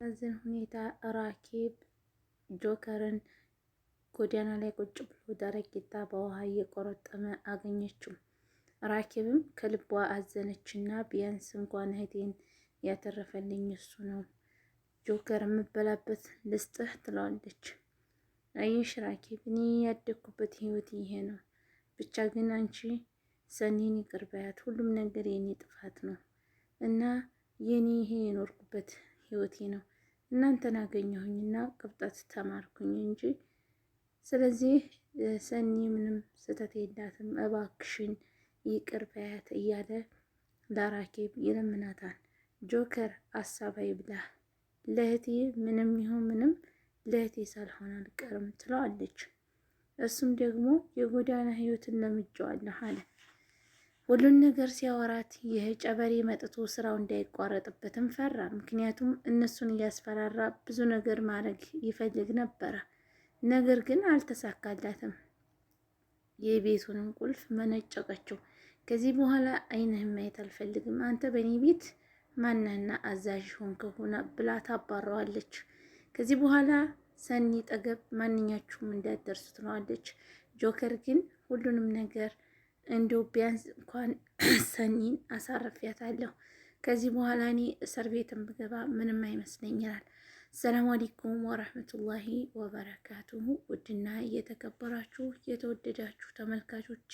በዚህ ሁኔታ ራኬብ ጆከርን ጎዳና ላይ ቁጭ ብሎ ደረቅ ቂጣ በውሃ እየቆረጠመ አገኘችው። ራኬብም ከልቧ አዘነችና ቢያንስ እንኳን እህቴን ያተረፈልኝ እሱ ነው፣ ጆከር የምበላበት ልስጥህ ትለዋለች። አየሽ ራኬብ፣ እኔ ያደግኩበት ህይወት ይሄ ነው። ብቻ ግን አንቺ ሰኒን ይቅር በያት፣ ሁሉም ነገር የኔ ጥፋት ነው እና የኔ ይሄ የኖርኩበት ህይወቴ ነው። እናንተን አገኘሁኝና ቅብጠት ተማርኩኝ እንጂ ስለዚህ ሰኒ ምንም ስህተት የላትም፣ እባክሽን ይቅር በያት እያለ ለራኬብ ይለምናታል። ጆከር አሳባይ ብላ ለእህቴ ምንም ይሁን ምንም ለእህቴ ሳልሆን አልቀርም ትለዋለች። እሱም ደግሞ የጎዳና ህይወትን ለምጄዋለሁ አለ። ሁሉን ነገር ሲያወራት ይህ ጨበሬ መጥቶ ስራው እንዳይቋረጥበትም ፈራ። ምክንያቱም እነሱን እያስፈራራ ብዙ ነገር ማድረግ ይፈልግ ነበረ። ነገር ግን አልተሳካላትም። የቤቱንም ቁልፍ መነጨቀችው። ከዚህ በኋላ አይንህን ማየት አልፈልግም፣ አንተ በእኔ ቤት ማንህና አዛዥ ሆንክ ሆነ ብላ ታባረዋለች። ከዚህ በኋላ ሰኒ ጠገብ ማንኛችሁም እንዳትደርሱ ትለዋለች። ጆከር ግን ሁሉንም ነገር እንደው ቢያንስ እንኳን ሰኒን አሳርፊያታለሁ፣ ከዚህ በኋላ እኔ እስር ቤትን ብገባ ምንም አይመስለኝ ይላል። ሰላም አለይኩም ወራህመቱላሂ ወበረካቱሁ። ውድና እየተከበራችሁ የተወደዳችሁ ተመልካቾቼ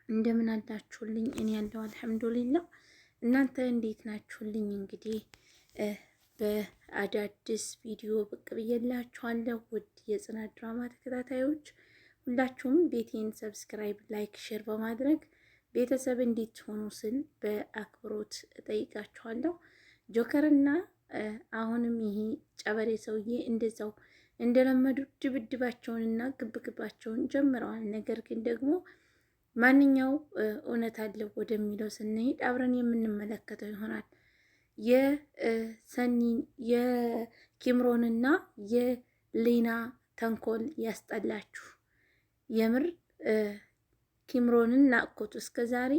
እንደምን አላችሁልኝ? እኔ ያለው አልሐምዱሊላህ፣ እናንተ እንዴት ናችሁልኝ? እንግዲህ በአዳዲስ ቪዲዮ ብቅ ብዬላችኋለሁ። ውድ የጽናት ድራማ ተከታታዮች ሁላችሁም ቤቴን ሰብስክራይብ፣ ላይክ፣ ሼር በማድረግ ቤተሰብ እንድትሆኑ ስል በአክብሮት እጠይቃችኋለሁ። ጆከርና አሁንም ይሄ ጨበሬ ሰውዬ እንደዛው እንደለመዱ ድብድባቸውንና ግብግባቸውን ጀምረዋል። ነገር ግን ደግሞ ማንኛው እውነት አለው ወደሚለው ስንሄድ አብረን የምንመለከተው ይሆናል። የሰኒን የኪምሮንና የሊና ተንኮል ያስጠላችሁ። የምር ኪምሮንን ናቅኮት። እስከ ዛሬ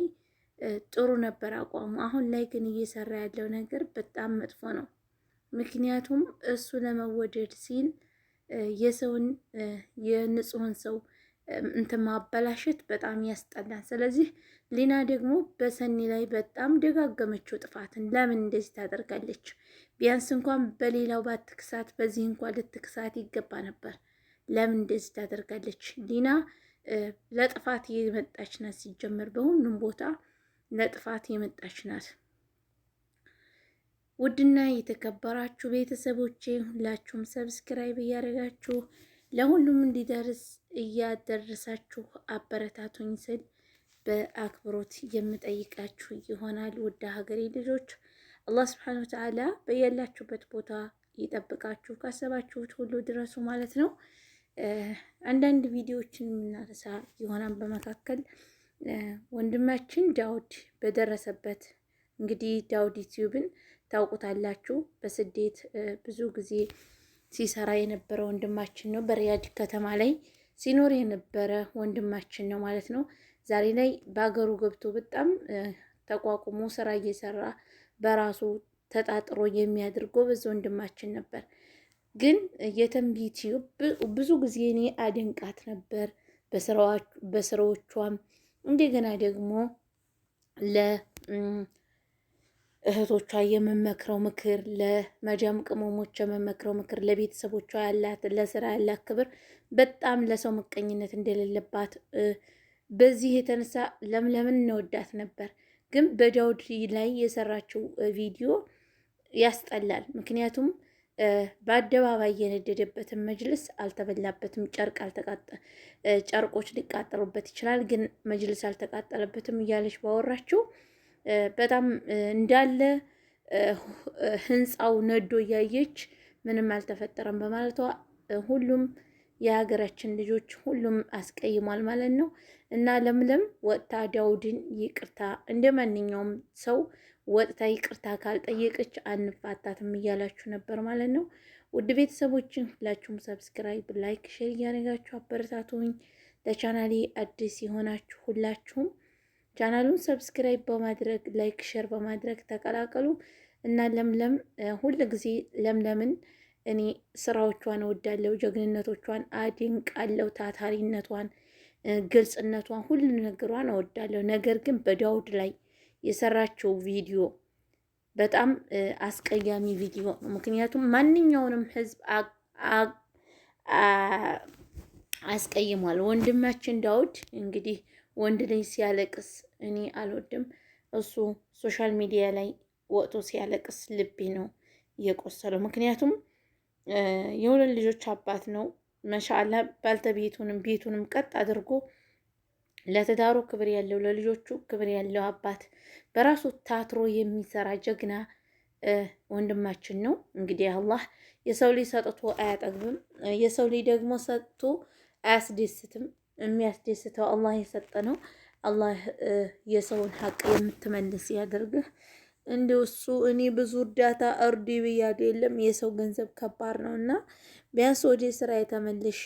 ጥሩ ነበር አቋሙ። አሁን ላይ ግን እየሰራ ያለው ነገር በጣም መጥፎ ነው። ምክንያቱም እሱ ለመወደድ ሲል የሰውን የንጹህን ሰው እንትን ማበላሸት በጣም ያስጠላል። ስለዚህ ሊና ደግሞ በሰኒ ላይ በጣም ደጋገመችው ጥፋትን። ለምን እንደዚህ ታደርጋለች? ቢያንስ እንኳን በሌላው ባትክሳት በዚህ እንኳን ልትክሳት ይገባ ነበር። ለምን እንደዚህ ታደርጋለች? ሊና ለጥፋት የመጣች ናት። ሲጀመር በሁሉም ቦታ ለጥፋት የመጣች ናት። ውድና የተከበራችሁ ቤተሰቦቼ ሁላችሁም ሰብስክራይብ እያደረጋችሁ ለሁሉም እንዲደርስ እያደረሳችሁ አበረታቱኝ ስል በአክብሮት የምጠይቃችሁ ይሆናል። ውድ ሀገሬ ልጆች አላህ ሱብሓነሁ ወተዓላ በያላችሁበት ቦታ ይጠብቃችሁ፣ ካሰባችሁት ሁሉ ድረሱ ማለት ነው። አንዳንድ ቪዲዮዎችን የምናነሳ ይሆናል። በመካከል ወንድማችን ዳውድ በደረሰበት እንግዲህ ዳውድ ዩቲዩብን ታውቁታላችሁ። በስደት ብዙ ጊዜ ሲሰራ የነበረ ወንድማችን ነው። በሪያድ ከተማ ላይ ሲኖር የነበረ ወንድማችን ነው ማለት ነው። ዛሬ ላይ በሀገሩ ገብቶ በጣም ተቋቁሞ ስራ እየሰራ በራሱ ተጣጥሮ የሚያደርግ ጎበዝ ወንድማችን ነበር። ግን የተንቢ ዩቲዩብ ብዙ ጊዜ እኔ አደንቃት ነበር በስራዎቿም እንደገና ደግሞ እህቶቿ የምመክረው ምክር፣ ለመዳም ቅመሞች የምመክረው ምክር፣ ለቤተሰቦቿ ያላት ለስራ ያላት ክብር፣ በጣም ለሰው ምቀኝነት እንደሌለባት በዚህ የተነሳ ለምለምን እንወዳት ነበር። ግን በዳውድ ላይ የሰራችው ቪዲዮ ያስጠላል። ምክንያቱም በአደባባይ የነደደበትን መጅልስ አልተበላበትም፣ ጨርቆች ሊቃጠሉበት ይችላል፣ ግን መጅልስ አልተቃጠለበትም እያለች ባወራችው በጣም እንዳለ ህንፃው ነዶ እያየች ምንም አልተፈጠረም በማለቷ ሁሉም የሀገራችን ልጆች ሁሉም አስቀይሟል ማለት ነው። እና ለምለም ወጥታ ዳውድን ይቅርታ እንደ ማንኛውም ሰው ወጥታ ይቅርታ ካልጠየቀች አንፋታትም እያላችሁ ነበር ማለት ነው። ውድ ቤተሰቦችን ሁላችሁም ሰብስክራይብ፣ ላይክ፣ ሼር እያደረጋችሁ አበረታቱኝ። ለቻናሌ አዲስ የሆናችሁ ሁላችሁም ቻናሉን ሰብስክራይብ በማድረግ ላይክ ሼር በማድረግ ተቀላቀሉ። እና ለምለም ሁል ጊዜ ለምለምን እኔ ስራዎቿን እወዳለሁ፣ ጀግንነቶቿን አድንቃለሁ፣ ታታሪነቷን፣ ግልጽነቷን፣ ሁሉ ነገሯን እወዳለሁ። ነገር ግን በዳውድ ላይ የሰራችው ቪዲዮ በጣም አስቀያሚ ቪዲዮ ነው። ምክንያቱም ማንኛውንም ህዝብ አስቀይሟል። ወንድማችን ዳውድ እንግዲህ ወንድ ልጅ ሲያለቅስ እኔ አልወድም። እሱ ሶሻል ሚዲያ ላይ ወጥቶ ሲያለቅስ ልቤ ነው የቆሰለው። ምክንያቱም የሁለት ልጆች አባት ነው። መሻላ ባልተቤቱንም ቤቱንም ቀጥ አድርጎ ለትዳሩ ክብር ያለው ለልጆቹ ክብር ያለው አባት በራሱ ታትሮ የሚሰራ ጀግና ወንድማችን ነው። እንግዲህ አላህ የሰው ልጅ ሰጥቶ አያጠግብም። የሰው ልጅ ደግሞ ሰጥቶ አያስደስትም። የሚያስደስተው አላህ የሰጠ ነው። አላህ የሰውን ሀቅ የምትመልስ ያደርግህ። እንዲሁ እሱ እኔ ብዙ እርዳታ እርዲ ብያድ የለም የሰው ገንዘብ ከባድ ነው እና ቢያንስ ወደ ስራ የተመልሼ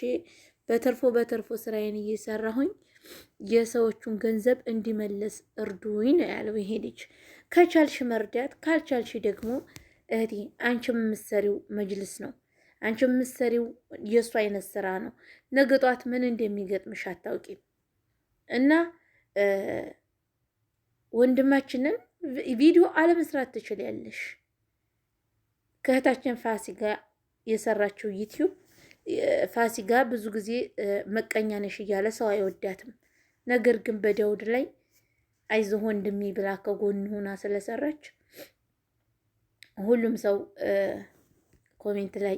በተርፎ ስራዬን እየሰራሁኝ የሰዎቹን ገንዘብ እንዲመለስ እርዱኝ ነው ያለው ይሄ ልጅ። ከቻልሽ መርዳት፣ ካልቻልሽ ደግሞ እህቴ አንቺ የምትሰሪው መጅልስ ነው። አንቺ የምትሰሪው የእሱ አይነት ስራ ነው። ነገ ጧት ምን እንደሚገጥምሽ አታውቂም። እና ወንድማችንን ቪዲዮ አለመስራት ትችላለሽ። ከእህታችን ፋሲካ የሰራችው ዩቲዩብ ፋሲካ ብዙ ጊዜ መቀኛ ነሽ እያለ ሰው አይወዳትም። ነገር ግን በዳውድ ላይ አይዞህ ወንድሜ ብላ ከጎን ሆና ስለሰራች ሁሉም ሰው ኮሜንት ላይ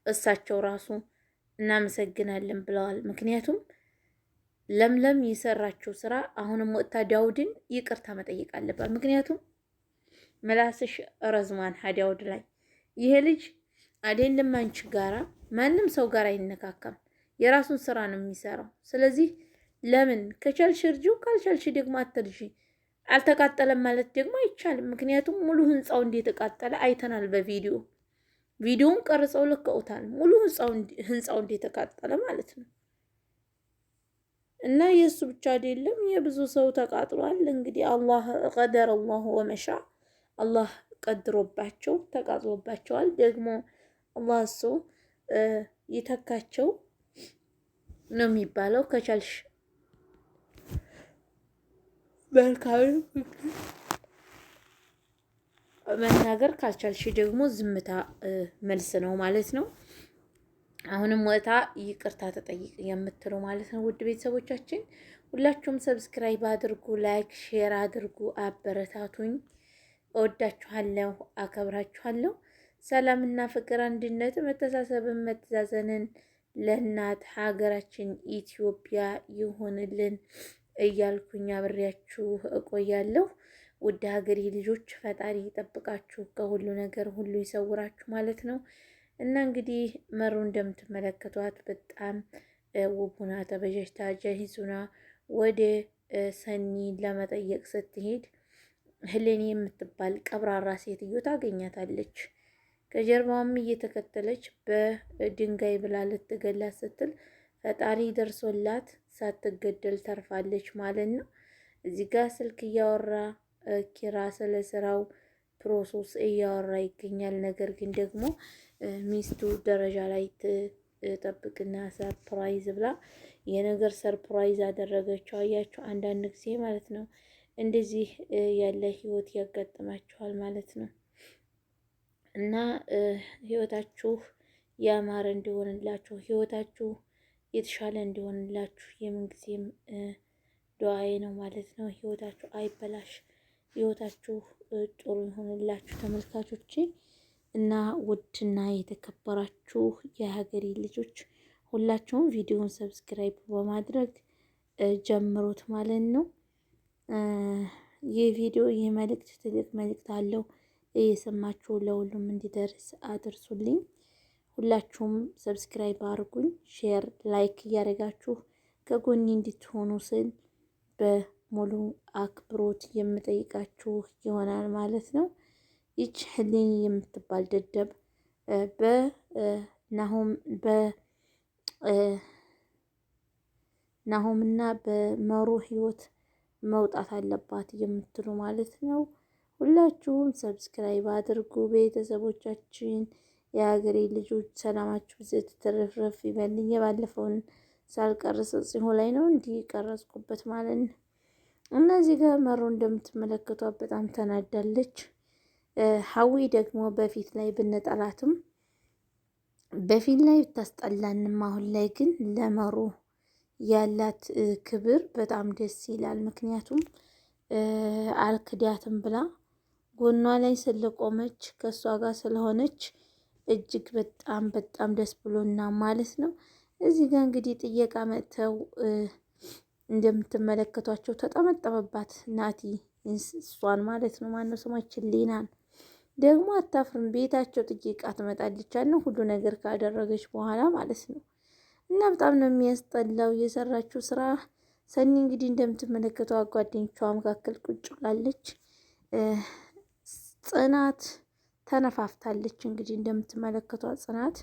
እሳቸው ራሱ እናመሰግናለን ብለዋል። ምክንያቱም ለምለም የሰራችው ስራ አሁንም ወጥታ ዳውድን ይቅርታ መጠየቅ አለባት። ምክንያቱም ምላስሽ ረዝማን ዳውድ ላይ ይሄ ልጅ አይደለም አንቺ ጋራ ማንም ሰው ጋር አይነካካም። የራሱን ስራ ነው የሚሰራው። ስለዚህ ለምን ከቻልሽ እርጂው፣ ካልቻልሽ ደግሞ አትርጂ። አልተቃጠለም ማለት ደግሞ አይቻልም። ምክንያቱም ሙሉ ህንፃው እንደተቃጠለ አይተናል በቪዲዮ። ቪዲዮውን ቀርጸው ልከውታል። ሙሉ ህንፃው እንደተቃጠለ ማለት ነው። እና የእሱ ብቻ አይደለም የብዙ ሰው ተቃጥሏል። እንግዲህ አላህ ቀደረ አላሁ ወመሻ አላህ ቀድሮባቸው ተቃጥሎባቸዋል። ደግሞ አላህ እሱ ይተካቸው ነው የሚባለው። ከቻልሽ መልካም መናገር፣ ካልቻልሽ ደግሞ ዝምታ መልስ ነው ማለት ነው። አሁንም ወታ ይቅርታ ተጠይቅ የምትሉ ማለት ነው። ውድ ቤተሰቦቻችን ሁላችሁም ሰብስክራይብ አድርጉ፣ ላይክ ሼር አድርጉ፣ አበረታቱኝ። እወዳችኋለሁ፣ አከብራችኋለሁ። ሰላምና ፍቅር፣ አንድነት፣ መተሳሰብን፣ መተዛዘንን ለእናት ሀገራችን ኢትዮጵያ ይሆንልን እያልኩኝ አብሬያችሁ እቆያለሁ። ውድ ሀገሬ ልጆች ፈጣሪ ይጠብቃችሁ፣ ከሁሉ ነገር ሁሉ ይሰውራችሁ ማለት ነው። እና እንግዲህ መሩ እንደምትመለከቷት በጣም ውቡና ተበጀጅታ ጀሂዙና ወደ ሰኒ ለመጠየቅ ስትሄድ ህሌኒ የምትባል ቀብራራ ሴትዮ ታገኛታለች። ከጀርባዋም እየተከተለች በድንጋይ ብላ ልትገላት ስትል ፈጣሪ ደርሶላት ሳትገደል ተርፋለች ማለት ነው። እዚህ ጋር ስልክ እያወራ ኪራ ስለ ስራው ፕሮሰስ እያወራ ይገኛል። ነገር ግን ደግሞ ሚስቱ ደረጃ ላይ ትጠብቅና ሰርፕራይዝ ብላ የነገር ሰርፕራይዝ አደረገችው። አያችሁ አንዳንድ ጊዜ ማለት ነው እንደዚህ ያለ ህይወት ያጋጥማችኋል ማለት ነው። እና ህይወታችሁ ያማረ እንዲሆንላችሁ፣ ህይወታችሁ የተሻለ እንዲሆንላችሁ የምንጊዜም ዱዓዬ ነው ማለት ነው። ህይወታችሁ አይበላሽ፣ ህይወታችሁ ጥሩ ይሆንላችሁ ተመልካቾቼ። እና ውድና የተከበራችሁ የሀገሬ ልጆች ሁላችሁም ቪዲዮውን ሰብስክራይብ በማድረግ ጀምሮት ማለት ነው። ይህ ቪዲዮ ይህ መልእክት ትልቅ መልእክት አለው። እየሰማችሁ ለሁሉም እንዲደርስ አድርሱልኝ። ሁላችሁም ሰብስክራይብ አድርጉኝ፣ ሼር ላይክ እያደረጋችሁ ከጎኔ እንድትሆኑ ስል በሙሉ አክብሮት የምጠይቃችሁ ይሆናል ማለት ነው። ይች ህሌኒ የምትባል ደደብ በናሆምና በመሩ ህይወት መውጣት አለባት የምትሉ ማለት ነው። ሁላችሁም ሰብስክራይብ አድርጉ ቤተሰቦቻችን። የሀገሬ ልጆች ሰላማችሁ ብዝት ትርፍርፍ ይበልኝ። የባለፈውን ሳልቀርጽ ጽሁ ላይ ነው እንዲህ ቀረጽኩበት ማለት ነው። እነዚህ ጋር መሮ እንደምትመለከቷት በጣም ተናዳለች። ሀዊ ደግሞ በፊት ላይ ብንጠላትም በፊት ላይ ብታስጠላንም አሁን ላይ ግን ለመሮ ያላት ክብር በጣም ደስ ይላል። ምክንያቱም አልክዳትም ብላ ጎኗ ላይ ስለቆመች ከእሷ ጋር ስለሆነች እጅግ በጣም በጣም ደስ ብሎና ማለት ነው። እዚህ ጋር እንግዲህ ጥየቃ መጥተው እንደምትመለከቷቸው ተጠመጠመባት ናቲ እሷን ማለት ነው። ማነው ስማችን ሊናን ደግሞ አታፍርም። ቤታቸው ጥየቃ ትመጣለች አለ ሁሉ ነገር ካደረገች በኋላ ማለት ነው። እና በጣም ነው የሚያስጠላው የሰራችው ስራ። ሰኒ እንግዲህ እንደምትመለከተው ጓደኞቿ መካከል ቁጭ ብላለች። ጽናት ተነፋፍታለች። እንግዲህ እንደምትመለከቷት ጽናት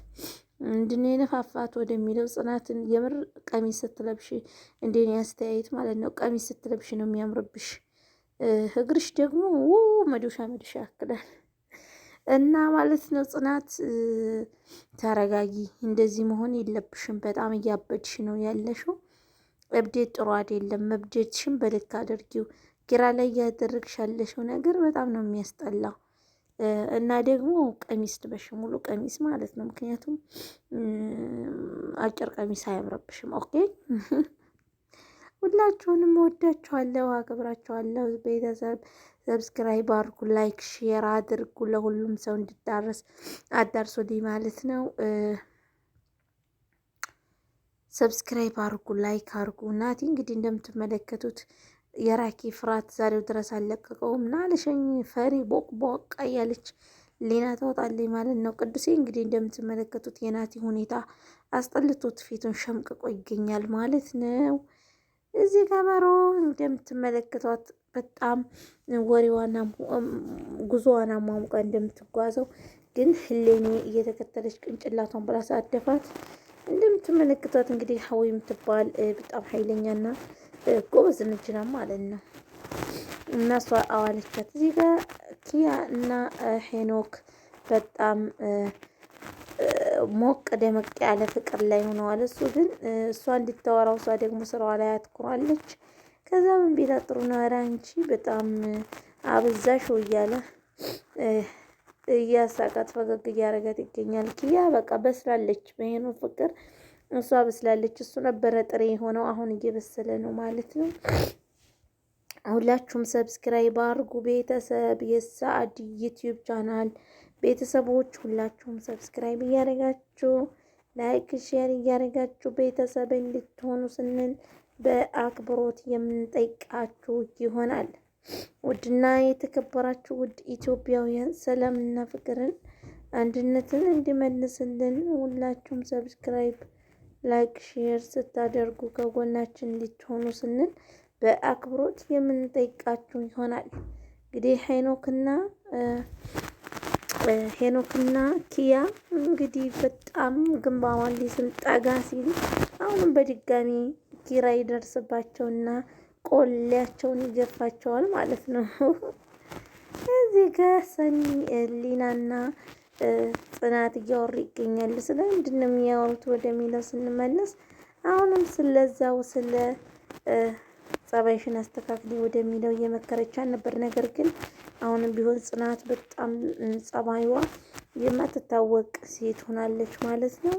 ምንድነው የነፋፋት ወደሚለው ጽናትን የምር ቀሚስ ስትለብሽ እንደኔ አስተያየት ማለት ነው ቀሚስ ስትለብሽ ነው የሚያምርብሽ። እግርሽ ደግሞ መዶሻ ያክላል እና ማለት ነው። ጽናት ተረጋጊ፣ እንደዚህ መሆን የለብሽም። በጣም እያበድሽ ነው ያለሽው። እብዴት ጥሩ አይደለም። መብዴትሽን በልክ አድርጊው። ግራ ላይ እያደረግሽ ያለሽው ነገር በጣም ነው የሚያስጠላው። እና ደግሞ ቀሚስ ልበሽ፣ ሙሉ ቀሚስ ማለት ነው። ምክንያቱም አጭር ቀሚስ አያምረብሽም። ኦኬ ሁላችሁንም ወዳችኋለሁ፣ አከብራችኋለሁ። ቤተሰብ ሰብስክራይብ አድርጉ፣ ላይክ ሼር አድርጉ፣ ለሁሉም ሰው እንድዳረስ አዳርሱልኝ ማለት ነው። ሰብስክራይብ አድርጉ፣ ላይክ አድርጉ። ናቲ እንግዲህ እንደምትመለከቱት የራኪ ፍርሃት ዛሬው ድረስ አልለቀቀውም። ናለሸኝ ፈሪ ቦቅ ቦቅ እያለች ሌና ታወጣለች ማለት ነው። ቅዱሴ እንግዲህ እንደምትመለከቱት የናቲ ሁኔታ አስጠልቶት ፊቱን ሸምቅቆ ይገኛል ማለት ነው። እዚህ ጋር እንደምትመለከቷት በጣም ወሬዋና ጉዞዋና ማሙቃ እንደምትጓዘው ግን ህሌኔ እየተከተለች ቅንጭላቷን ብላ ሳደፋት እንደምትመለከቷት እንግዲህ ሀዊ የምትባል በጣም ኃይለኛና ጎበዝ ነችና ማለት ነው። እና እሷ አዋለቻት። እዚህ ጋር ኪያ እና ሄኖክ በጣም ሞቅ ደመቅ ያለ ፍቅር ላይ ሆነዋል። እሱ ግን እሷ እንድታወራው እሷ ደግሞ ስራዋ ላይ አትኩራለች። ከዛ ምን ቢላ ጥሩ ነው ኧረ አንቺ በጣም አበዛሽው እያለ እያሳቃት ፈገግ እያደረጋት ይገኛል። ኪያ በቃ በስላለች በሄኖክ ፍቅር እሷ በስላለች። እሱ ነበረ ጥሬ የሆነው አሁን እየበሰለ ነው ማለት ነው። ሁላችሁም ሰብስክራይብ አድርጉ ቤተሰብ የሰአድ ዩቲዩብ ቻናል ቤተሰቦች ሁላችሁም ሰብስክራይብ እያደረጋችሁ ላይክ ሼር እያደረጋችሁ ቤተሰብ እንድትሆኑ ስንል በአክብሮት የምንጠይቃችሁ ይሆናል። ውድና የተከበራችሁ ውድ ኢትዮጵያውያን ሰላምና ፍቅርን አንድነትን እንዲመልስልን ሁላችሁም ሰብስክራይብ ላይክ ሼር ስታደርጉ ከጎናችን እንድትሆኑ ስንል በአክብሮት የምንጠይቃችሁ ይሆናል። እንግዲህ ሄኖክና ኪያ እንግዲህ በጣም ግንባሯን ሊስም ጠጋ ሲል አሁንም በድጋሚ ኪራ ይደርስባቸውና ቆሌያቸውን ይገፋቸዋል ማለት ነው። እዚህ ጋር ሰኒ ሊናና ጽናት እያወሩ ይገኛሉ። ስለ ምንድን ነው የሚያወሩት ወደሚለው ስንመለስ አሁንም ስለዛው ስለ ጸባይሽን አስተካክሊ ወደሚለው እየመከረቻት ነበር። ነገር ግን አሁንም ቢሆን ጽናት በጣም ጸባይዋ የማትታወቅ ሴት ሆናለች ማለት ነው።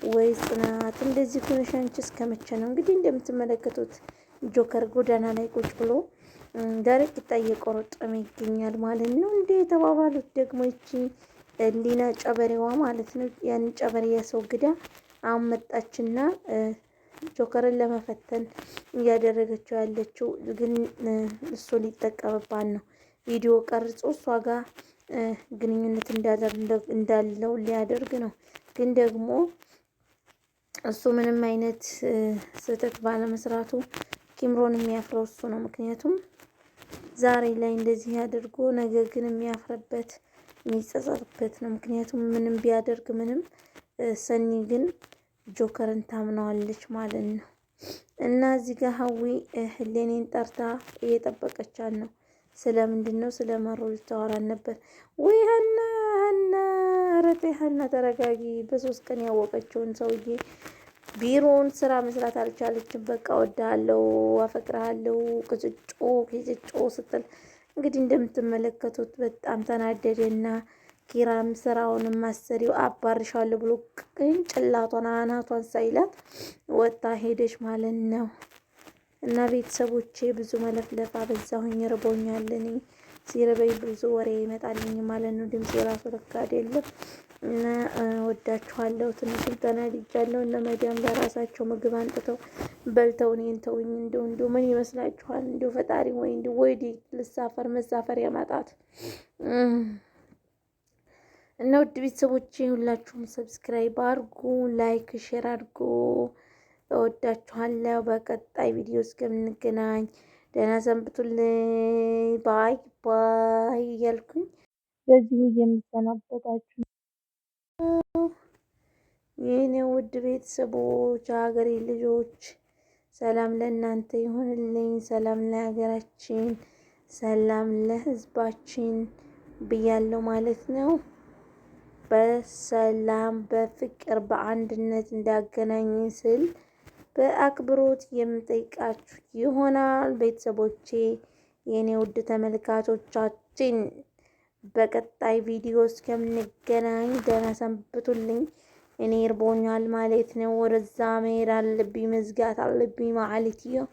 ወይ ጽናት እንደዚህ ሆነሽ አንቺ እስከመቼ ነው? እንግዲህ እንደምትመለከቱት ጆከር ጎዳና ላይ ቁጭ ብሎ ደረቅ ቂጣ እየቆረጠመ ይገኛል ማለት ነው። እንደ የተባባሉት ደግሞ ይቺ ሊና ጨበሬዋ ማለት ነው። ያን ጨበሬ ያስወግዳ አሁን መጣችና ጆከርን ለመፈተን እያደረገችው ያለችው ግን እሱ ሊጠቀምባት ነው። ቪዲዮ ቀርጾ እሷ ጋር ግንኙነት እንዳለው ሊያደርግ ነው። ግን ደግሞ እሱ ምንም አይነት ስህተት ባለመስራቱ ኪምሮን የሚያፍረው እሱ ነው። ምክንያቱም ዛሬ ላይ እንደዚህ አድርጎ ነገ ግን የሚያፍርበት የሚጸጸትበት ነው። ምክንያቱም ምንም ቢያደርግ ምንም ሰኒ ግን ጆከርን ታምነዋለች ማለት ነው። እና እዚህ ጋር ሀዊ ህሌኔን ጠርታ እየጠበቀቻት ነው። ስለምንድነው ስለመሩ ልታወራን ነበር ወይ? ሀና ኧረ ተይ ሀና ተረጋጊ። በሶስት ቀን ያወቀችውን ሰውዬ ቢሮውን ስራ መስራት አልቻለችም። በቃ ወዳለው አፈቅርሃለሁ ቅጭጮ ስትል እንግዲህ እንደምትመለከቱት በጣም ተናደደና ኪራም ስራውንም ማሰሪው አባርሻለሁ ብሎ ቅንጭላቷን አናቷን ሳይላት ወጣ ሄደች ማለት ነው። እና ቤተሰቦቼ ብዙ መለፍለፍ አበዛሁኝ፣ ርቦኛል። እኔ ሲርበኝ ብዙ ወሬ ይመጣልኝ ማለት ነው። ድምጽ የራሱ ልክ አይደለም። እና ወዳችኋለሁ። ትንሽም ተናድጃለሁ። እነ መዲያም ለራሳቸው ምግብ አንጥተው በልተው እኔን ተውኝ። እንዲሁ ምን ይመስላችኋል? እንዲሁ ፈጣሪ ወይ እንዲሁ ወይዲ ልሳፈር መሳፈር ያማጣት እና ውድ ቤተሰቦቼ ሁላችሁም ሰብስክራይብ አድርጉ፣ ላይክ ሼር አድርጉ። እወዳችኋለሁ። በቀጣይ ቪዲዮ እስከምንገናኝ ደህና ሰንብቱልኝ። ባይ ባይ እያልኩኝ በዚሁ የምሰናበታችሁ የኔ ውድ ቤተሰቦች፣ ሀገሬ ልጆች ሰላም ለእናንተ ይሁንልኝ። ሰላም ለሀገራችን፣ ሰላም ለሕዝባችን ብያለሁ ማለት ነው። በሰላም በፍቅር በአንድነት እንዳገናኝ ስል በአክብሮት የምጠይቃችሁ ይሆናል። ቤተሰቦቼ የኔ ውድ ተመልካቾቻችን በቀጣይ ቪዲዮ እስከምንገናኝ ደህና ሰንብቱልኝ። እኔ እርቦኛል ማለት ነው። ወደዛ መሄድ አለብኝ፣ መዝጋት አለብኝ ማለት ነው።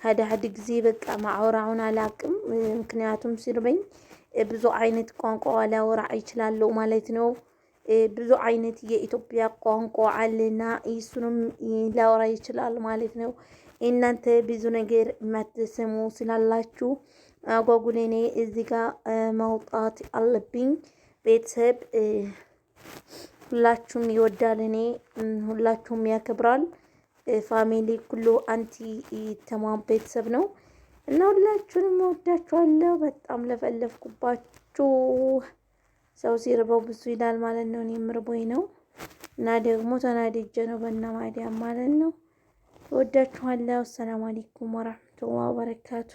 ሀድ ጊዜ በቃ ማዕወራውን አላቅም። ምክንያቱም ሲርበኝ ብዙ አይነት ቋንቋ ላወራ ይችላለሁ ማለት ነው። ብዙ አይነት የኢትዮጵያ ቋንቋ አለና እሱንም ላወራ ይችላል ማለት ነው። እናንተ ብዙ ነገር የማትሰሙ ስላላችሁ አጓጉል እኔ እዚህ ጋር ማውጣት አለብኝ። ቤተሰብ ሁላችሁም ይወዳል፣ እኔ ሁላችሁም ያከብራል። ፋሚሊ ኩሉ አንቲ ተማም ቤተሰብ ነው እና ሁላችሁንም እወዳችኋለሁ። በጣም ለፈለፍኩባችሁ። ሰው ሲርበው ብዙ ይላል ማለት ነው። እኔም ርቦኝ ነው እና ደግሞ ተናድጄ ነው በእናማዲያም ማለት ነው። እወዳችኋለሁ። አሰላሙ አለይኩም ወራህመቱላሂ ወበረካቱ።